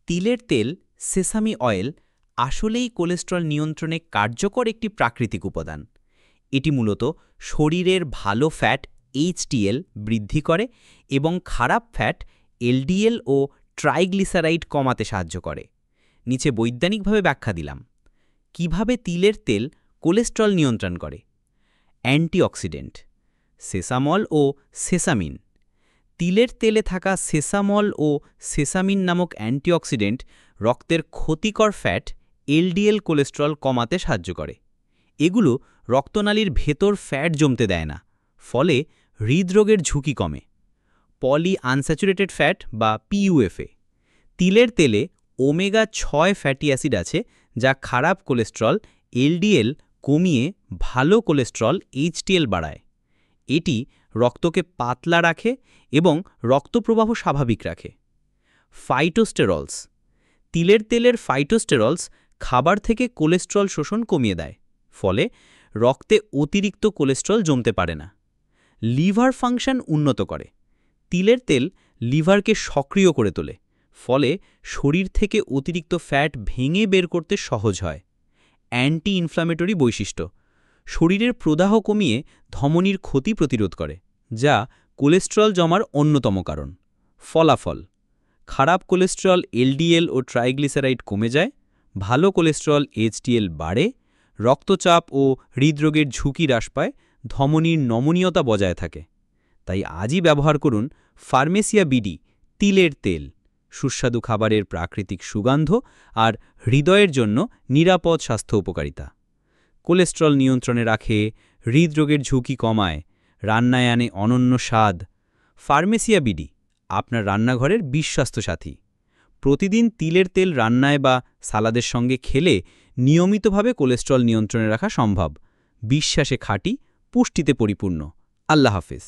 তিলের তেল sesame oil আসলেই কোলেস্টেরল নিয়ন্ত্রণে কার্যকর একটি প্রাকৃতিক উপাদান। এটি মূলত শরীরের ভালো ফ্যাট এইচডিএল বৃদ্ধি করে এবং খারাপ ফ্যাট এলডিএল ও ট্রাইগ্লিসারাইড কমাতে সাহায্য করে। নিচে বৈজ্ঞানিকভাবে ব্যাখ্যা দিলাম কিভাবে তিলের তেল কোলেস্টেরল নিয়ন্ত্রণ করে। অ্যান্টিঅক্সিডেন্ট সেসামল ও সেসামিন। তিলের তেলে থাকা সেসামল ও সেসামিন নামক অ্যান্টিঅক্সিডেন্ট রক্তের ক্ষতিকর ফ্যাট এলডিএল কোলেস্টেরল কমাতে সাহায্য করে। এগুলো রক্তনালীর ভেতর ফ্যাট জমতে দেয় না, ফলে হৃদরোগের ঝুঁকি কমে। পলি আনস্যাচুরেটেড ফ্যাট বা পিইউএফএ। তিলের তেলে ওমেগা-6 ফ্যাটি অ্যাসিড আছে, যা খারাপ কোলেস্টেরল এলডিএল কমিয়ে ভালো কোলেস্টেরল এইচডিএল বাড়ায়। এটি রক্তকে পাতলা রাখে এবং রক্তপ্রবাহ স্বাভাবিক রাখে। ফাইটোস্টেরলস। তিলের তেলের ফাইটোস্টেরলস খাবার থেকে কোলেস্টেরল শোষণ কমিয়ে দেয়, ফলে রক্তে অতিরিক্ত কোলেস্টেরল জমতে পারে না। লিভার ফাংশন উন্নত করে। তিলের তেল লিভারকে সক্রিয় করে তোলে, ফলে শরীর থেকে অতিরিক্ত ফ্যাট ভেঙে বের করতে সহজ হয়। অ্যান্টি ইনফ্ল্যামেটরি বৈশিষ্ট্য। শরীরের প্রদাহ কমিয়ে ধমনীর ক্ষতি প্রতিরোধ করে, যা কোলেস্টেরল জমার অন্যতম কারণ। ফলাফল: খারাপ কোলেস্টেরল এলডিএল ও ট্রাইগ্লিসারাইড কমে যায়, ভালো কোলেস্টেরল এইচডিএল বাড়ে, রক্তচাপ ও হৃদরোগের ঝুঁকি হ্রাস পায়, ধমনীর নমনীয়তা বজায় থাকে। তাই আজই ব্যবহার করুন ফার্মেসিয়া বিডি তিলের তেল, সুস্বাদু খাবারের প্রাকৃতিক সুগন্ধ আর হৃদয়ের জন্য নিরাপদ স্বাস্থ্য উপকারিতা। কোলেস্টেরল নিয়ন্ত্রণে রাখে, হৃদরোগের ঝুঁকি কমায়, রান্নায় আনে অনন্য স্বাদ। ফার্মেসিয়া বিডি আপনার রান্নাঘরের বিশ্বস্ত সাথী। প্রতিদিন তিলের তেল রান্নায় বা সালাদের সঙ্গে খেলে নিয়মিতভাবে কোলেস্টেরল নিয়ন্ত্রণে রাখা সম্ভব। বিশ্বাসে খাঁটি, পুষ্টিতে পরিপূর্ণ। আল্লাহ হাফেজ।